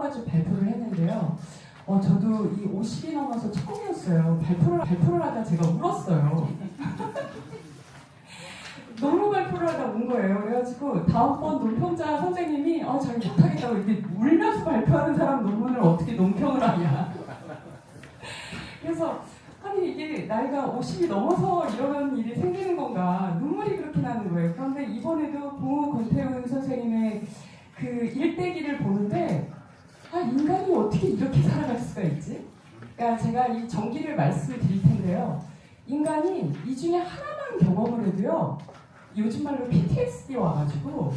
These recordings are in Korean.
가지 발표를 했는데요. 저도 이 50이 넘어서 처음이었어요. 발표를 하다 제가 울었어요. 너무 발표를 하다 운 거예요. 그래가지고 다음번 논평자 선생님이 자기 못하겠다고 이렇게 울면서 발표하는 사람 논문을 어떻게 논평을 하냐. 그래서 아니 이게 나이가 50이 넘어서 이런 일이 생기는 건가, 눈물이 그렇게 나는 거예요. 그런데 이번에도 봉우 권태훈 선생님의 그 일대기를 보는데 인간이 어떻게 이렇게 살아갈 수가 있지? 그러니까 제가 이 정기를 말씀을 드릴 텐데요. 인간이 이 중에 하나만 경험을 해도요, 요즘 말로 PTSD 와가지고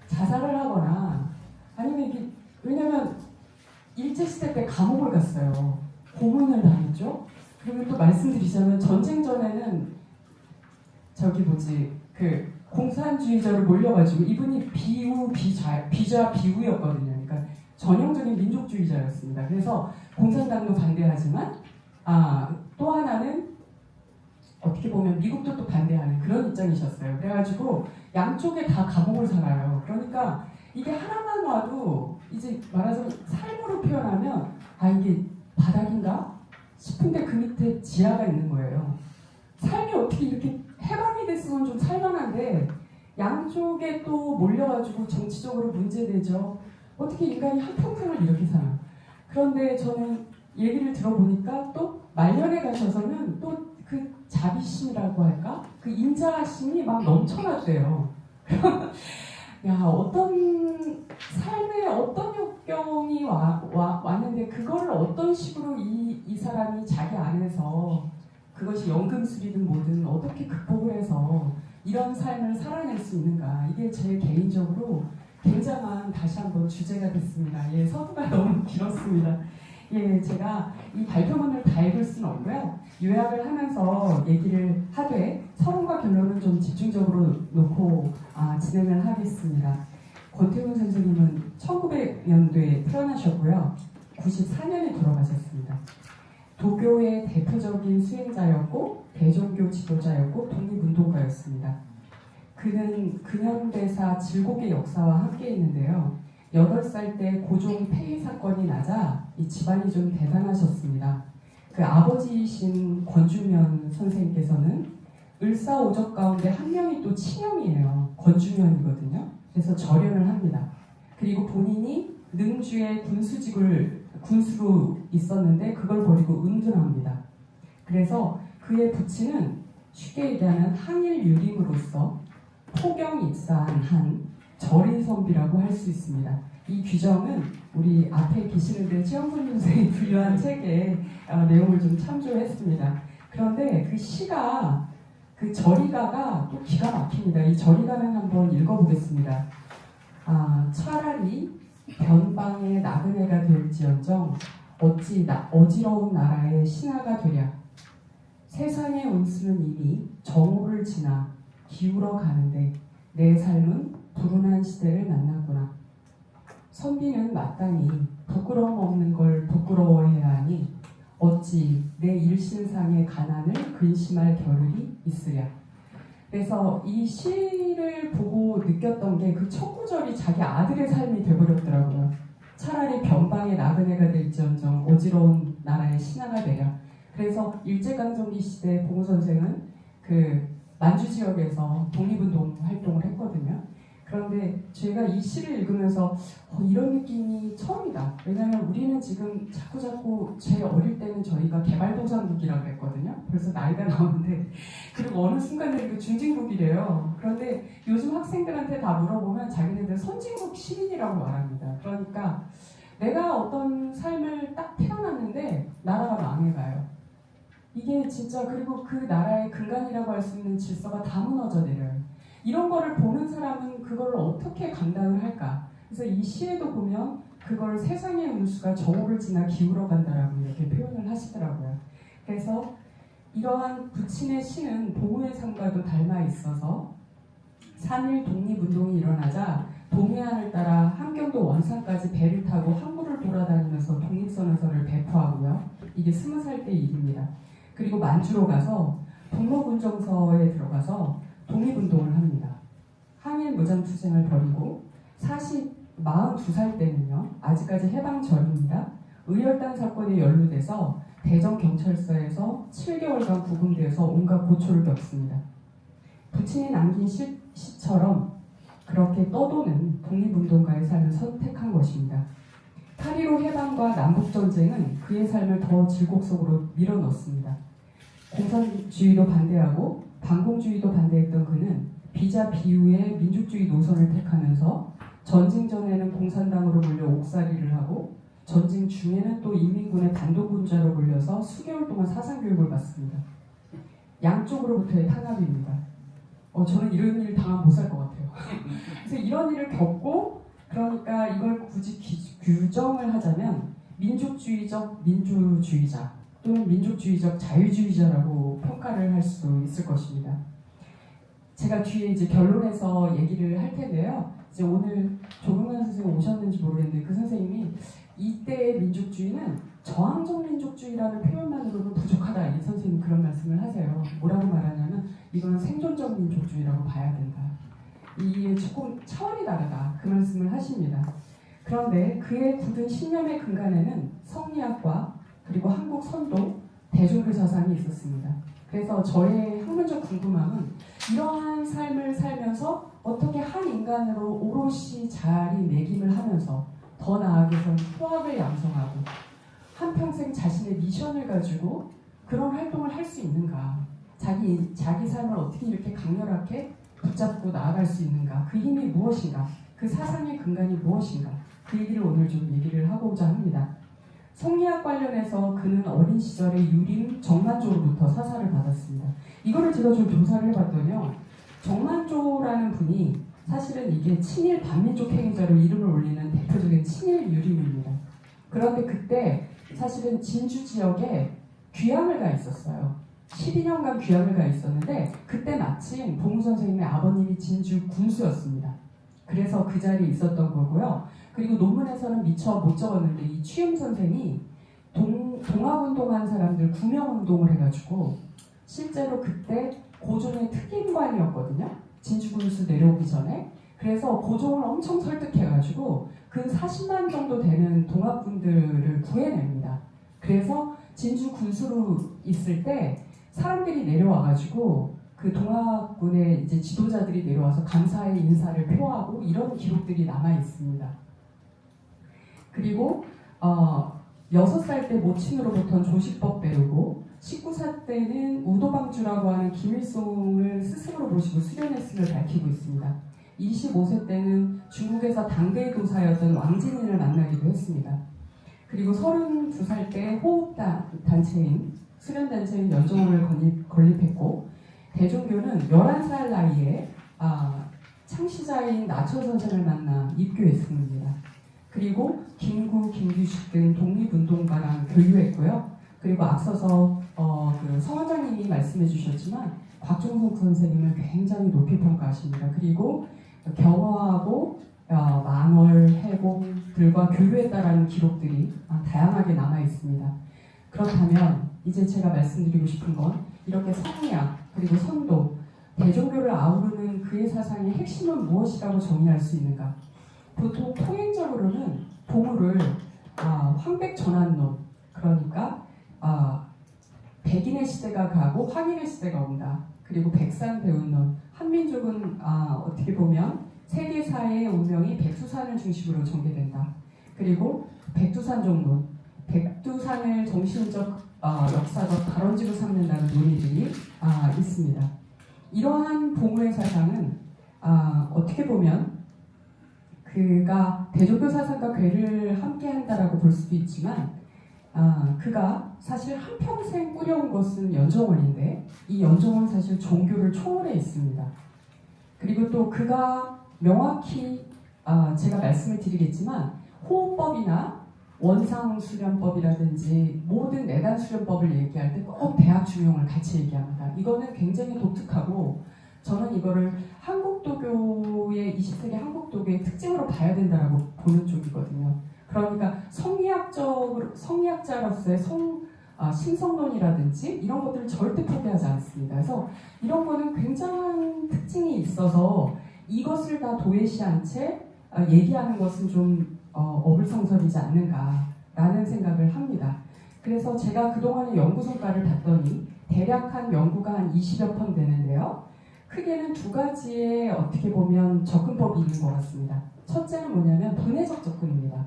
자살을 하거나 아니면 이게, 왜냐면 일제시대 때 감옥을 갔어요. 고문을 당했죠. 그리고 또 말씀드리자면 전쟁 전에는 그 공산주의자로 몰려가지고 이분이 비자 비우였거든요. 그러니까 전형적인 민족주의자였습니다. 그래서 공산당도 반대하지만 또 하나는 어떻게 보면 미국도 또 반대하는 그런 입장이셨어요. 그래가지고 양쪽에 다 감옥을 살아요. 그러니까 이게 하나만 와도 이제 말하자면 삶으로 표현하면 이게 바닥인가 싶은데 그 밑에 지하가 있는 거예요. 삶이 어떻게 이렇게 해방이 됐으면 좀 살만한데 양쪽에 또 몰려가지고 정치적으로 문제되죠. 어떻게 인간이 한평생을 이렇게 살아. 그런데 저는 얘기를 들어보니까 또 말년에 가셔서는 또 그 자비심이라고 할까? 그 인자심이 막 넘쳐났대요. 야, 어떤 삶에 어떤 역경이 왔는데 그걸 어떤 식으로 이 사람이 자기 안에서, 그것이 연금술이든 뭐든 어떻게 극복을 해서 이런 삶을 살아낼 수 있는가. 이게 제 개인적으로 굉장한 다시 한번 주제가 됐습니다. 서두가 너무 길었습니다. 제가 이 발표문을 다 읽을 수는 없고요. 요약을 하면서 얘기를 하되 서론과 결론은 좀 집중적으로 놓고 진행을 하겠습니다. 권태훈 선생님은 1900년도에 태어나셨고요. 94년에 돌아가셨습니다. 도교의 대표적인 수행자였고 대종교 지도자였고 독립운동가였습니다. 그는 근현대사 질곡의 역사와 함께 있는데요. 8살 때 고종 폐위 사건이 나자 이 집안이 좀 대단하셨습니다. 그 아버지이신 권주면 선생님께서는 을사오적 가운데 한 명이 또 친형이에요. 권주면이거든요. 그래서 절연을 합니다. 그리고 본인이 능주의 군수로 있었는데 그걸 버리고 은둔합니다. 그래서 그의 부친은 쉽게 얘기하면 항일 유림으로서 포경 입사한 한 절인선비라고 할 수 있습니다. 이 규정은 우리 앞에 계시는데 최영선 선생이 분류한 책의 내용을 좀 참조했습니다. 그런데 그 시가, 그 절이가가 또 기가 막힙니다. 이 절이가는 한번 읽어보겠습니다. 차라리 변방의 나그네가 될지언정 어찌 어지러운 나라의 신하가 되랴. 세상의 운수는 이미 정오를 지나 기울어 가는데 내 삶은 불운한 시대를 만났구나. 선비는 마땅히 부끄러움 없는 걸 부끄러워해야 하니 어찌 내 일신상의 가난을 근심할 겨를이 있으랴. 그래서 이 시를 보고 느꼈던 게 그 첫 구절이 자기 아들의 삶이 되버렸더라고요. 차라리 변방의 나그네가 될지언정 어지러운 나라의 신하가 되랴. 그래서 일제강점기 시대 봉우 선생은 그 만주 지역에서 독립운동 활동을 했거든요. 그런데 제가 이 시를 읽으면서 이런 느낌이 처음이다. 왜냐하면 우리는 지금 자꾸 제 어릴 때는 저희가 개발도상국이라고 했거든요. 벌써 나이가 나오는데, 그리고 어느 순간에 이거 중진국이래요. 그런데 요즘 학생들한테 다 물어보면 자기네들 선진국 시민이라고 말합니다. 그러니까 내가 어떤 삶을 딱 태어났는데 나라가 망해가요. 이게 진짜, 그리고 그 나라의 근간이라고 할 수 있는 질서가 다 무너져 내려요. 이런 거를 보는 사람은 그걸 어떻게 감당을 할까? 그래서 이 시에도 보면 그걸 세상의 운수가 정오를 지나 기울어 간다라고 이렇게 표현을 하시더라고요. 그래서 이러한 부친의 시는 봉우의 삶과도 닮아 있어서 3.1 독립운동이 일어나자 동해안을 따라 함경도 원산까지 배를 타고 항구를 돌아다니면서 독립선언서를 배포하고요. 이게 20살 때 일입니다. 그리고 만주로 가서 동로군정서에 들어가서 독립운동을 합니다. 항일 무장투쟁을 벌이고 42살 때는요, 아직까지 해방 전입니다. 의열단 사건에 연루돼서 대전경찰서에서 7개월간 구금되어서 온갖 고초를 겪습니다. 부친이 남긴 시처럼 그렇게 떠도는 독립운동가의 삶을 선택한 것입니다. 8.15 해방과 남북전쟁은 그의 삶을 더 질곡 속으로 밀어넣습니다. 공산주의도 반대하고 반공주의도 반대했던 그는 비자 비우의 민족주의 노선을 택하면서 전쟁 전에는 공산당으로 몰려 옥살이를 하고 전쟁 중에는 또 인민군의 반동군자로 몰려서 수개월 동안 사상교육을 받습니다. 양쪽으로부터의 탄압입니다. 저는 이런 일 당하면 못 살 것 같아요. 그래서 이런 일을 겪고, 그러니까 이걸 굳이 규정을 하자면 민족주의적 민주주의자 또는 민족주의적 자유주의자라고 평가를 할 수 있을 것입니다. 제가 뒤에 이제 결론에서 얘기를 할 텐데요. 이제 오늘 조경란 선생님 오셨는지 모르겠는데 그 선생님이 이때의 민족주의는 저항적 민족주의라는 표현만으로는 부족하다. 이 선생님 그런 말씀을 하세요. 뭐라고 말하냐면 이건 생존적 민족주의라고 봐야 된다. 이게 조금 차원이 다르다. 그 말씀을 하십니다. 그런데 그의 굳은 신념의 근간에는 성리학과 그리고 한국 선도, 대종교 사상이 있었습니다. 그래서 저의 학문적 궁금함은 이러한 삶을 살면서 어떻게 한 인간으로 오롯이 자리매김을 하면서 더 나아가서는 포학을 양성하고 한평생 자신의 미션을 가지고 그런 활동을 할 수 있는가, 자기 삶을 어떻게 이렇게 강렬하게 붙잡고 나아갈 수 있는가, 그 힘이 무엇인가, 그 사상의 근간이 무엇인가, 그 얘기를 오늘 좀 얘기를 하고자 합니다. 성리학 관련해서 그는 어린 시절에 유림 정만조로부터 사사를 받았습니다. 이거를 제가 좀 조사를 해봤더니요, 정만조라는 분이 사실은 이게 친일 반민족 행위자로 이름을 올리는 대표적인 친일 유림입니다. 그런데 그때 사실은 진주 지역에 귀향을 가 있었어요. 12년간 귀향을 가 있었는데 그때 마침 봉우 선생님의 아버님이 진주 군수였습니다. 그래서 그 자리에 있었던 거고요. 그리고 논문에서는 미처 못 적었는데 이 취임 선생이 동학운동한 사람들 구명운동을 해가지고 실제로 그때 고종의 특임관이었거든요. 진주군수 내려오기 전에. 그래서 고종을 엄청 설득해가지고 그 40만 정도 되는 동학군들을 구해냅니다. 그래서 진주군수로 있을 때 사람들이 내려와가지고 그 동학군의 이제 지도자들이 내려와서 감사의 인사를 표하고 이런 기록들이 남아 있습니다. 그리고 6살 때 모친으로부터는 조식법 배우고 19살 때는 우도방주라고 하는 김일성을 스승으로 모시고 수련했음을 밝히고 있습니다. 25세 때는 중국에서 당대의 도사였던 왕진인을 만나기도 했습니다. 그리고 32살 때 호흡단체인 수련단체인 연정원을 건립했고 대종교는 11살 나이에 창시자인 나철 선생을 만나 입교했습니다. 그리고 김규식 등 독립운동가랑 교류했고요. 그리고 앞서서 그 성 원장님이 말씀해 주셨지만 곽종석 선생님을 굉장히 높이 평가하십니다. 그리고 경화하고 만월, 해공들과 교류했다라는 기록들이 다양하게 남아 있습니다. 그렇다면 이제 제가 말씀드리고 싶은 건 이렇게 성리학 그리고 선도, 대종교를 아우르는 그의 사상의 핵심은 무엇이라고 정의할 수 있는가? 보통 통행적으로는 보물을 황백전환론, 그러니까 백인의 시대가 가고 황인의 시대가 온다. 그리고 백산배운론, 한민족은 어떻게 보면 세계사의 운명이 백두산을 중심으로 전개된다. 그리고 백두산종론, 백두산을 정신적, 역사적 발원지로 삼는다는 논의들이 있습니다. 이러한 보물의 사상은 어떻게 보면 그가 대종교 사상과 괴를 함께한다라고 볼 수도 있지만 그가 사실 한평생 꾸려온 것은 연정원인데 이 연정원은 사실 종교를 초월해 있습니다. 그리고 또 그가 명확히 제가 말씀을 드리겠지만 호흡법이나 원상수련법이라든지 모든 내단수련법을 얘기할 때 꼭 대학 중용을 같이 얘기합니다. 이거는 굉장히 독특하고 저는 이거를 한국도교의 20세기 한국도교의 특징으로 봐야 된다라고 보는 쪽이거든요. 그러니까 성리학자로서의 신성론이라든지 이런 것들을 절대 포기하지 않습니다. 그래서 이런 거는 굉장한 특징이 있어서 이것을 다 도외시한 채 얘기하는 것은 좀 어불성설이지 않는가라는 생각을 합니다. 그래서 제가 그동안의 연구 성과를 봤더니 대략 한 연구가 한 20여 편 되는데요. 크게는 두 가지의 어떻게 보면 접근법이 있는 것 같습니다. 첫째는 뭐냐면 분해적 접근입니다.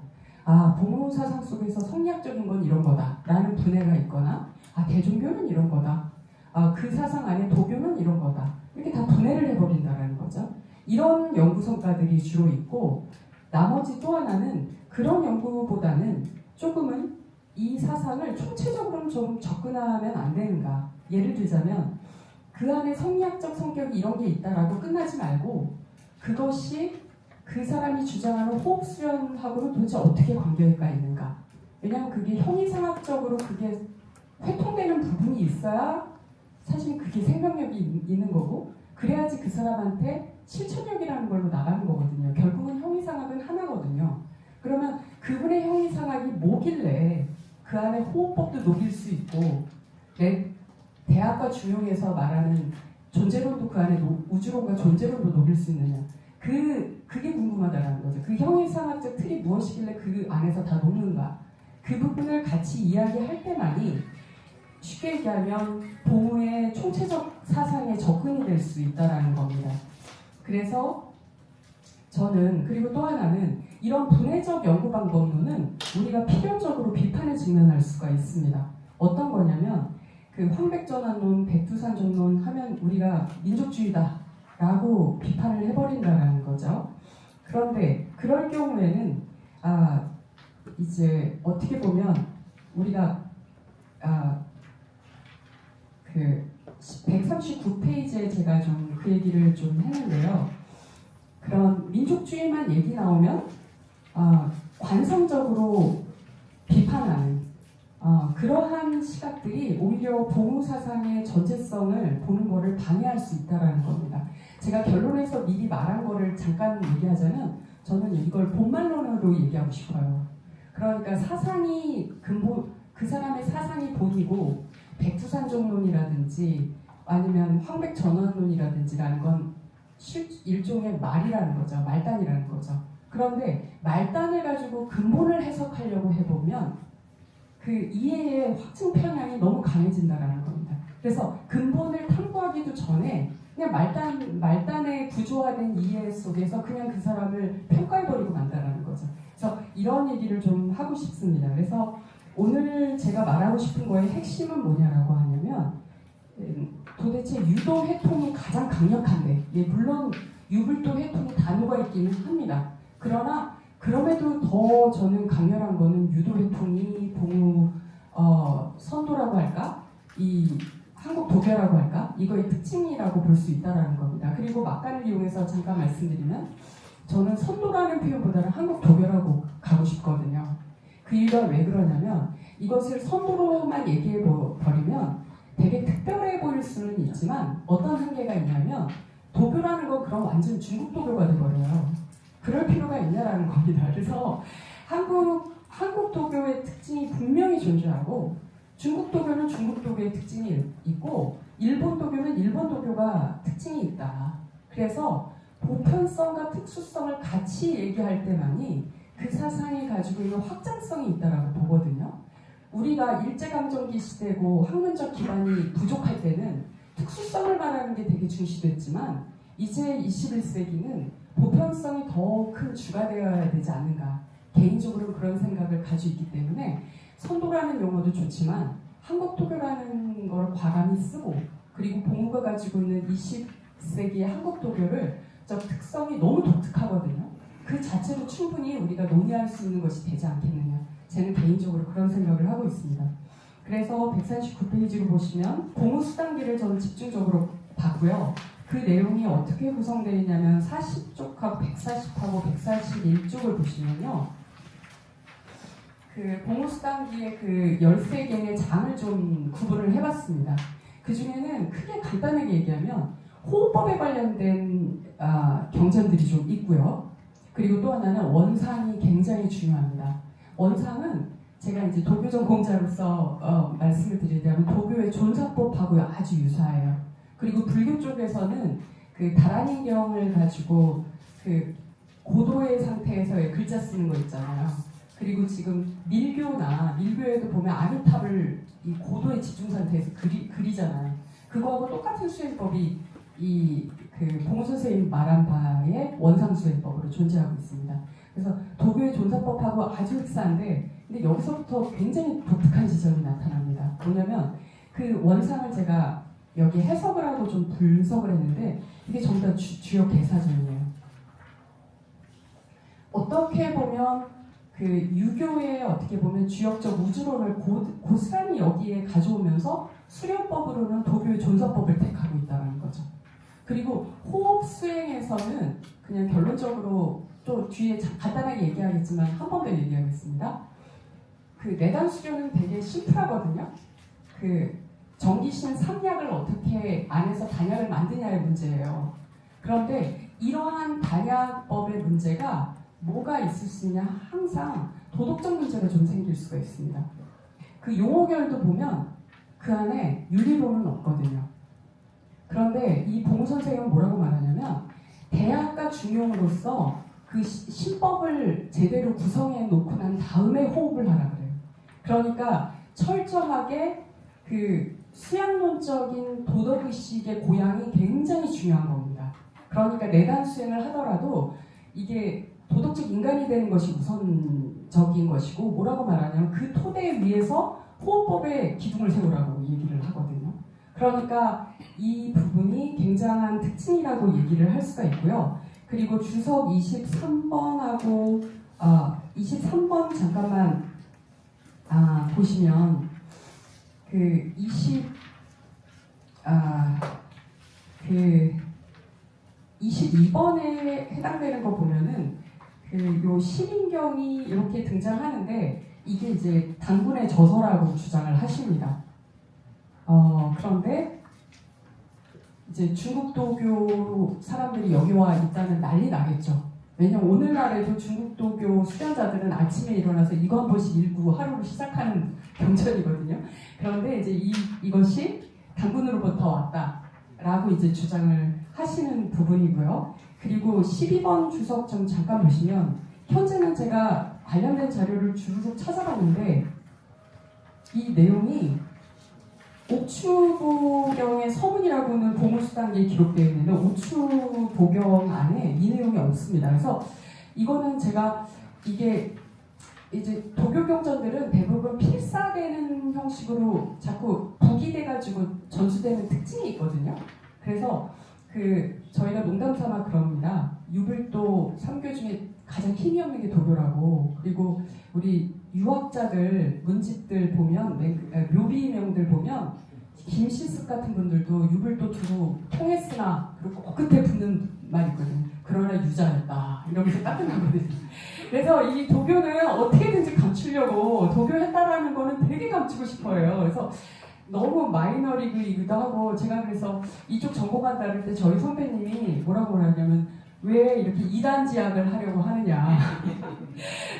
봉우 사상 속에서 성리학적인 건 이런 거다 라는 분해가 있거나 대종교는 이런 거다. 그 사상 안에 도교는 이런 거다. 이렇게 다 분해를 해버린다는 거죠. 이런 연구 성과들이 주로 있고 나머지 또 하나는 그런 연구보다는 조금은 이 사상을 총체적으로 좀 접근하면 안 되는가. 예를 들자면 그 안에 성리학적 성격이 이런 게 있다라고 끝나지 말고 그것이 그 사람이 주장하는 호흡 수련하고는 도대체 어떻게 관계가 있는가. 왜냐하면 그게 형이상학적으로 그게 회통되는 부분이 있어야 사실 그게 생명력이 있는 거고 그래야지 그 사람한테 실천력이라는 걸로 나가는 거거든요. 결국은 형이상학은 하나거든요. 그러면 그분의 형이상학이 뭐길래 그 안에 호흡법도 녹일 수 있고 대학과 중용에서 말하는 존재론도 그 안에 우주론과 존재론도 녹일 수 있느냐. 그게 궁금하다는 거죠. 그 형이상학적 틀이 무엇이길래 그 안에서 다 녹는가. 그 부분을 같이 이야기할 때만이 쉽게 얘기하면 봉우의 총체적 사상에 접근이 될 수 있다는 겁니다. 그래서 저는 그리고 또 하나는 이런 분해적 연구 방법론은 우리가 필연적으로 비판에 직면할 수가 있습니다. 어떤 거냐면 그 황백전환론, 백두산전론 하면 우리가 민족주의다라고 비판을 해버린다는 거죠. 그런데 그럴 경우에는 이제 어떻게 보면 우리가 그 139페이지에 제가 좀 그 얘기를 좀 했는데요. 그런 민족주의만 얘기 나오면 관성적으로 비판하는 그러한 시각들이 오히려 봉우 사상의 전체성을 보는 것을 방해할 수 있다는 겁니다. 제가 결론에서 미리 말한 거를 잠깐 얘기하자면 저는 이걸 본말론으로 얘기하고 싶어요. 그러니까 사상이 그 사람의 사상이 본이고 백두산종론이라든지 아니면 황백전환론이라든지라는 건 일종의 말이라는 거죠. 말단이라는 거죠. 그런데 말단을 가지고 근본을 해석하려고 해보면 그 이해의 확증 편향이 너무 강해진다는 겁니다. 그래서 근본을 탐구하기도 전에 그냥 말단의 구조화된 이해 속에서 그냥 그 사람을 평가해버리고 만다라는 거죠. 그래서 이런 얘기를 좀 하고 싶습니다. 그래서 오늘 제가 말하고 싶은 거의 핵심은 뭐냐라고 하냐면 도대체 유도 해통이 가장 강력한데 물론 유불도 해통이 단어가 있기는 합니다. 그러나 그럼에도 더 저는 강렬한 거는 유도 해통이 봉우 선도라고 할까? 이 한국 도교라고 할까? 이거의 특징이라고 볼 수 있다는 겁니다. 그리고 막간을 이용해서 잠깐 말씀드리면 저는 선도라는 표현보다는 한국 도교라고 가고 싶거든요. 그 이유가 왜 그러냐면 이것을 선도로만 얘기해 버리면 되게 특별해 보일 수는 있지만 어떤 한계가 있냐면 도교라는 건 그럼 완전 중국 도교가 돼버려요. 그럴 필요가 있냐라는 겁니다. 그래서 한국 도교의 특징이 분명히 존재하고 중국 도교는 중국 도교의 특징이 있고 일본 도교는 일본 도교가 특징이 있다. 그래서 보편성과 특수성을 같이 얘기할 때만이 그 사상이 가지고 있는 확장성이 있다라고 보거든요. 우리가 일제강점기 시대고 학문적 기반이 부족할 때는 특수성을 말하는 게 되게 중시됐지만 이제 21세기는 보편성이 더 큰 주가 되어야 되지 않는가. 개인적으로 그런 생각을 가지고 있기 때문에 선도라는 용어도 좋지만 한국도교라는 걸 과감히 쓰고 그리고 봉우가 가지고 있는 20세기의 한국도교를 저 특성이 너무 독특하거든요. 그 자체로 충분히 우리가 논의할 수 있는 것이 되지 않겠느냐. 저는 개인적으로 그런 생각을 하고 있습니다. 그래서 139페이지로 보시면 봉우 수단기를 저는 집중적으로 봤고요. 그 내용이 어떻게 구성되어 있냐면 40쪽하고 140하고 141쪽을 보시면요. 그 봉우 수단기의 그 13개의 장을 좀 구분을 해봤습니다. 그 중에는 크게 간단하게 얘기하면 호흡법에 관련된 경전들이 좀 있고요. 그리고 또 하나는 원상이 굉장히 중요합니다. 원상은 제가 이제 도교 전공자로서 말씀을 드리자면 도교의 존사법하고 아주 유사해요. 그리고 불교 쪽에서는 그 다란인경을 가지고 그 고도의 상태에서의 글자 쓰는 거 있잖아요. 그리고 지금 밀교에도 보면 아미탑을 이 고도의 집중 상태에서 그리잖아요. 그거하고 똑같은 수행법이 봉 선생님 말한 바의 원상 수행법으로 존재하고 있습니다. 그래서 도교의 존사법하고 아주 흡사한데, 근데 여기서부터 굉장히 독특한 지점이 나타납니다. 뭐냐면 그 원상을 제가 여기 해석을 하고 좀 분석을 했는데 이게 전부 다 주요 개사전이에요. 어떻게 보면 그 유교의 어떻게 보면 주역적 우주론을 고스란히 여기에 가져오면서 수련법으로는 도교의 존사법을 택하고 있다는 거죠. 그리고 호흡 수행에서는 그냥 결론적으로 또 뒤에 간단하게 얘기하겠지만 한 번 더 얘기하겠습니다. 그 내단 수련은 되게 심플하거든요. 그 정기신 삼약을 어떻게 안에서 단약을 만드냐의 문제예요. 그런데 이러한 단약법의 문제가 뭐가 있을 수 있냐, 항상 도덕적 문제가 좀 생길 수가 있습니다. 그 용어결도 보면 그 안에 윤리론은 없거든요. 그런데 이 봉 선생은 뭐라고 말하냐면 대학과 중용으로서 그 신법을 제대로 구성해 놓고 난 다음에 호흡을 하라 그래요. 그러니까 철저하게 그 수양론적인 도덕의식의 고양이 굉장히 중요한 겁니다. 그러니까 내단 수행을 하더라도 이게 도덕적 인간이 되는 것이 우선적인 것이고, 뭐라고 말하냐면 그 토대 위에서 호흡법의 기둥을 세우라고 얘기를 하거든요. 그러니까 이 부분이 굉장한 특징이라고 얘기를 할 수가 있고요. 그리고 주석 23번하고 23번 잠깐만 보시면 그 22번에 해당되는 거 보면은 요 시민경이 이렇게 등장하는데 이게 이제 당군의 저서라고 주장을 하십니다. 그런데 이제 중국도교 사람들이 여기 와 있다면 난리 나겠죠. 왜냐면 오늘날에도 중국도교 수련자들은 아침에 일어나서 이거 한 번씩 읽고 하루를 시작하는 경전이거든요. 그런데 이제 이것이 당군으로부터 왔다라고 이제 주장을 하시는 부분이고요. 그리고 12번 주석 좀 잠깐 보시면, 현재는 제가 관련된 자료를 주르륵 찾아봤는데 이 내용이 옥추보경의 서문이라고는 보물수단기에 기록되어 있는데 옥추보경 안에 이 내용이 없습니다. 그래서 이거는 제가 이게 이제 도교 경전들은 대부분 필사되는 형식으로 자꾸 부기돼가지고 전수되는 특징이 있거든요. 그래서 저희가 농담삼아 그럽니다. 유불도 3교 중에 가장 힘이 없는 게 도교라고. 그리고 우리 유학자들, 문집들 보면, 묘비명들 보면 김신습 같은 분들도 유불도 두고 통했으나 그리고 끝에 붙는 말 있거든요. 그러나 유자였다 이러면서 따뜻하거든요. 그래서 이 도교는 어떻게든지 감추려고 도교했다라는 거는 되게 감추고 싶어요. 그래서 너무 마이너리그이기도 하고, 제가 그래서 이쪽 전공한 다를 때 저희 선배님이 뭐라고 하냐면 왜 이렇게 이단지학을 하려고 하느냐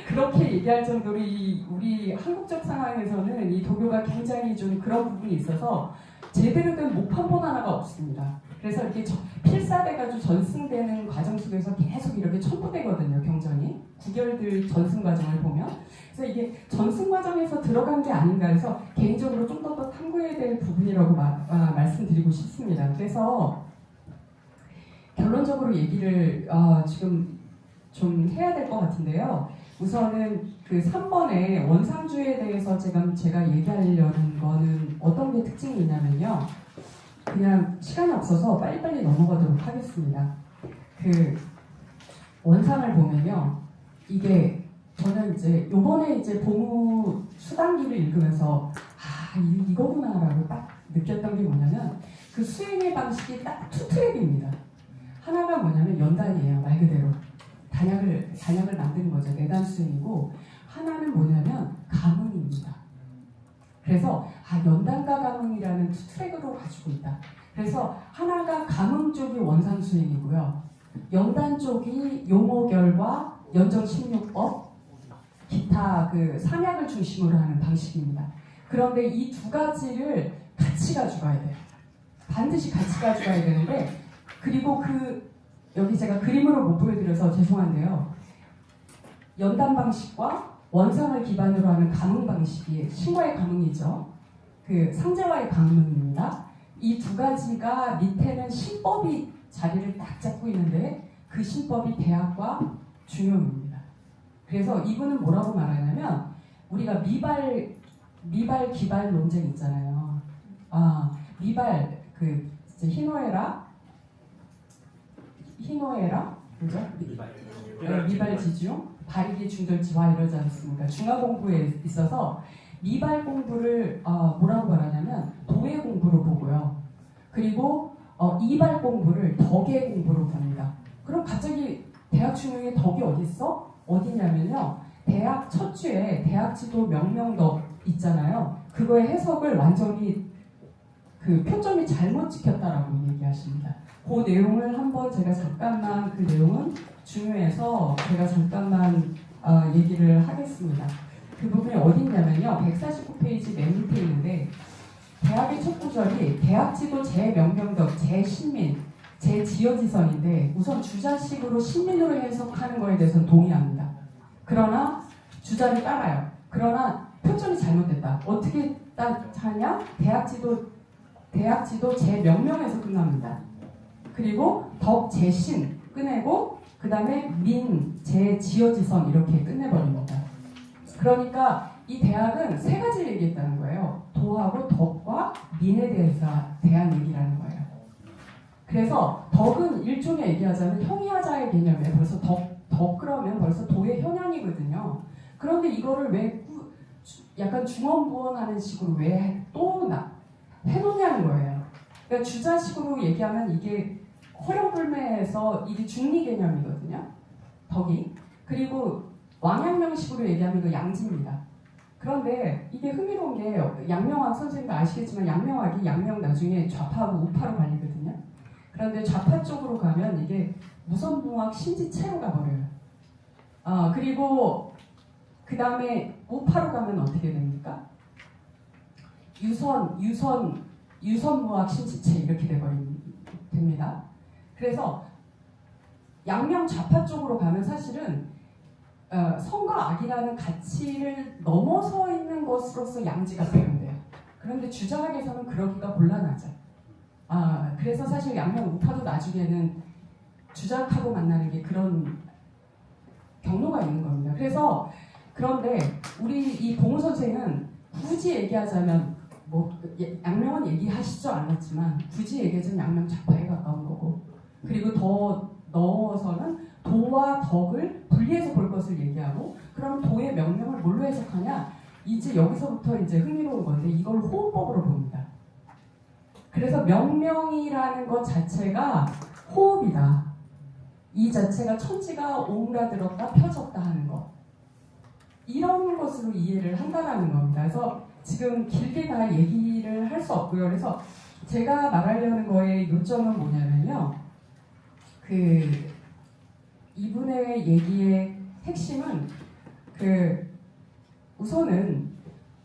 그렇게 얘기할 정도로 우리 한국적 상황에서는 이 도교가 굉장히 좀 그런 부분이 있어서 제대로 된 목판본 하나가 없습니다. 그래서 이렇게 필사돼가지고 전승되는 과정 속에서 계속 이렇게 첨부되거든요, 경전이. 구결들 전승 과정을 보면. 그래서 이게 전승 과정에서 들어간 게 아닌가 해서 개인적으로 좀 더 탐구해야 될 부분이라고 말씀드리고 싶습니다. 그래서 결론적으로 얘기를 지금 좀 해야 될 것 같은데요. 우선은 그 3번의 원상주에 대해서 제가 얘기하려는 거는 어떤 게 특징이 있냐면요. 그냥 시간이 없어서 빨리빨리 넘어가도록 하겠습니다. 그 원상을 보면요. 이게 저는 이제 요번에 이제 보무 수단기를 읽으면서 이거구나라고 딱 느꼈던 게 뭐냐면 그 수행의 방식이 딱 투 트랙입니다. 하나가 뭐냐면 연단이에요. 말 그대로. 단약을 만드는 거죠. 내단 수행이고, 하나는 뭐냐면 가문입니다. 그래서 연단과 가문이라는 투 트랙으로 가지고 있다. 그래서 하나가 가문 쪽이 원상 수행이고요. 연단 쪽이 용어결과 연정 16법, 기타 그 삼약을 중심으로 하는 방식입니다. 그런데 이 두 가지를 같이 가져가야 돼요. 반드시 같이 가져가야 되는데, 그리고 그 여기 제가 그림으로 못 보여드려서 죄송한데요. 연단 방식과 원상을 기반으로 하는 가문 방식이 신과의 가문이죠. 그 상제와의 가문입니다. 이 두 가지가 밑에는 신법이 자리를 딱 잡고 있는데 그 신법이 대학과 중용입니다. 그래서 이분은 뭐라고 말하냐면 우리가 미발 기발 논쟁 있잖아요. 미발 그 희노애라 그죠? 미발 지중 발익이 중절지화 이러지 않습니까? 중화 공부에 있어서 미발 공부를 뭐라고 말하냐면 도의 공부로 보고요. 그리고 이발 공부를 덕의 공부로 봅니다. 그럼 갑자기 대학 중용의 덕이 어디 있어? 어디냐면요. 대학 첫 주에 대학지도 명명덕 있잖아요. 그거의 해석을 완전히 그 표점이 잘못 찍혔다라고 얘기하십니다. 그 내용을 한번 제가 잠깐만 그 내용은 중요해서 제가 잠깐만 얘기를 하겠습니다. 그 부분이 어딨냐면요. 149페이지 맨 밑에 있는데 대학의 첫 구절이 대학지도 제명명덕, 제신민, 제지어지선인데 우선 주자식으로 신민으로 해석하는 거에 대해서는 동의합니다. 그러나 주자를 따라요. 그러나 표점이 잘못됐다. 어떻게 하냐? 대학지도 제명명에서 끝납니다. 그리고 덕, 제신 끝내고 그 다음에 민, 제지어지선 이렇게 끝내버립니다. 그러니까 이 대학은 세 가지를 얘기했다는 거예요. 도하고 덕과 민에 대한 얘기라는 거예요. 그래서 덕은 일종의 얘기하자면 형이하자의 개념에 벌써 덕 그러면 벌써 도의 현양이거든요. 그런데 이거를 왜 약간 중언부언하는 식으로 왜 또 해놓냐는 거예요. 그러니까 주자식으로 얘기하면 이게 허용불매해서 이게 중리 개념이거든요. 덕이. 그리고 왕양명식으로 얘기하면 이거 양지입니다. 그런데 이게 흥미로운 게 양명학 선생님도 아시겠지만 양명학이 양명 나중에 좌파하고 우파로 갈리거든요. 그런데 좌파 쪽으로 가면 이게 무선붕학 신지체로 가버려요. 그리고 그 다음에 우파로 가면 어떻게 됩니까? 유선무학 신지체 이렇게 됩니다. 그래서 양명 좌파 쪽으로 가면 사실은 선과 악이라는 가치를 넘어서 있는 것으로서 양지가 표현돼요. 그런데 주자학에서는 그러기가 곤란하죠. 그래서 사실 양명 우파도 나중에는 주자학하고 만나는 게 그런 경로가 있는 겁니다. 그런데 우리 이 봉우 선생은 굳이 얘기하자면 양명은 얘기하시죠 않았지만 굳이 얘기하자면 양명 좌파에 가까운 거고 그리고 더 넣어서는 도와 덕을 분리해서 볼 것을 얘기하고 그럼 도의 명명을 뭘로 해석하냐? 이제 여기서부터 이제 흥미로운 건데 이걸 호흡법으로 봅니다. 그래서 명명이라는 것 자체가 호흡이다. 이 자체가 천지가 오므라들었다 펴졌다 하는 것. 이런 것으로 이해를 한다는 겁니다. 그래서 지금 길게 다 얘기를 할 수 없고요. 그래서 제가 말하려는 거의 요점은 뭐냐면요. 이분의 얘기의 핵심은 우선은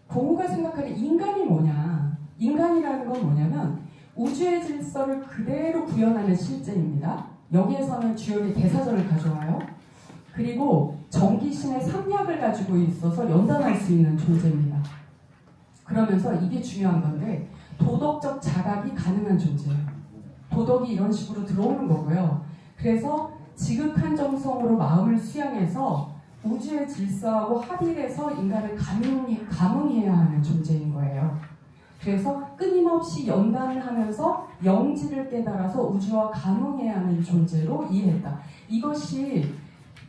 봉우가 생각하는 인간이 뭐냐. 인간이라는 건 뭐냐면 우주의 질서를 그대로 구현하는 실제입니다. 여기에서는 주역이 대사전을 가져와요. 그리고 정기신의 삼약을 가지고 있어서 연단할 수 있는 존재입니다. 그러면서 이게 중요한 건데 도덕적 자각이 가능한 존재예요. 도덕이 이런 식으로 들어오는 거고요. 그래서 지극한 정성으로 마음을 수양해서 우주의 질서하고 합일해서 인간을 감응해야 하는 존재인 거예요. 그래서 끊임없이 연단하면서 영지를 깨달아서 우주와 감응해야 하는 존재로 이해했다. 이것이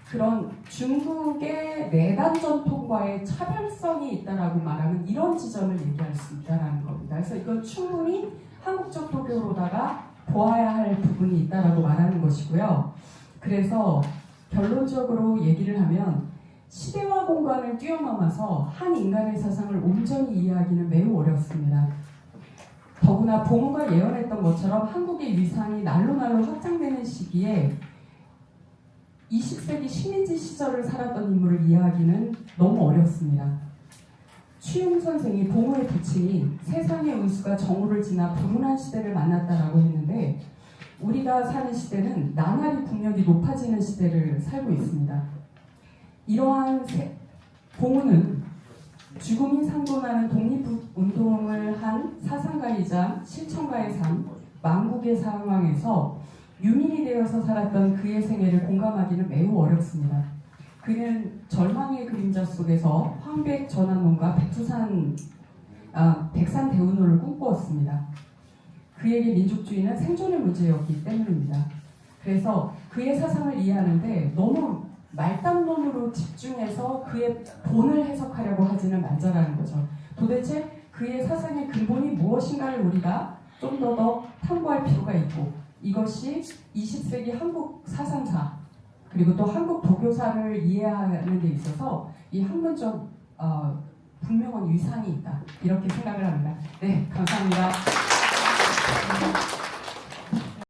그런 중국의 내단 전통과의 차별성이 있다라고 말하면 이런 지점을 얘기할 수 있다는 겁니다. 그래서 이건 충분히 한국적 도교로다가 보아야 할 부분이 있다라고 말하는 것이고요. 그래서 결론적으로 얘기를 하면 시대와 공간을 뛰어넘어서 한 인간의 사상을 온전히 이해하기는 매우 어렵습니다. 더구나 봉우가 예언했던 것처럼 한국의 위상이 날로 확장되는 시기에 20세기 식민지 시절을 살았던 인물을 이해하기는 너무 어렵습니다. 추용 선생이 봉우의 부친이 세상의 운수가 정오를 지나 불운한 시대를 만났다라고 했는데 우리가 사는 시대는 나날이 국력이 높아지는 시대를 살고 있습니다. 이러한 봉우는 죽음이 상존하는 독립운동을 한 사상가이자 실천가의 삶, 망국의 상황에서 유민이 되어서 살았던 그의 생애를 공감하기는 매우 어렵습니다. 그는 절망의 그림자 속에서 황백 전환론과 백산 대운호를 꿈꾸었습니다. 그에게 민족주의는 생존의 문제였기 때문입니다. 그래서 그의 사상을 이해하는데 너무 말단론으로 집중해서 그의 본을 해석하려고 하지는 말자라는 거죠. 도대체 그의 사상의 근본이 무엇인가를 우리가 좀 더 탐구할 필요가 있고, 이것이 20세기 한국 사상사 그리고 또 한국 도교사를 이해하는 데 있어서 이 학문적 분명한 위상이 있다, 이렇게 생각을 합니다. 네, 감사합니다.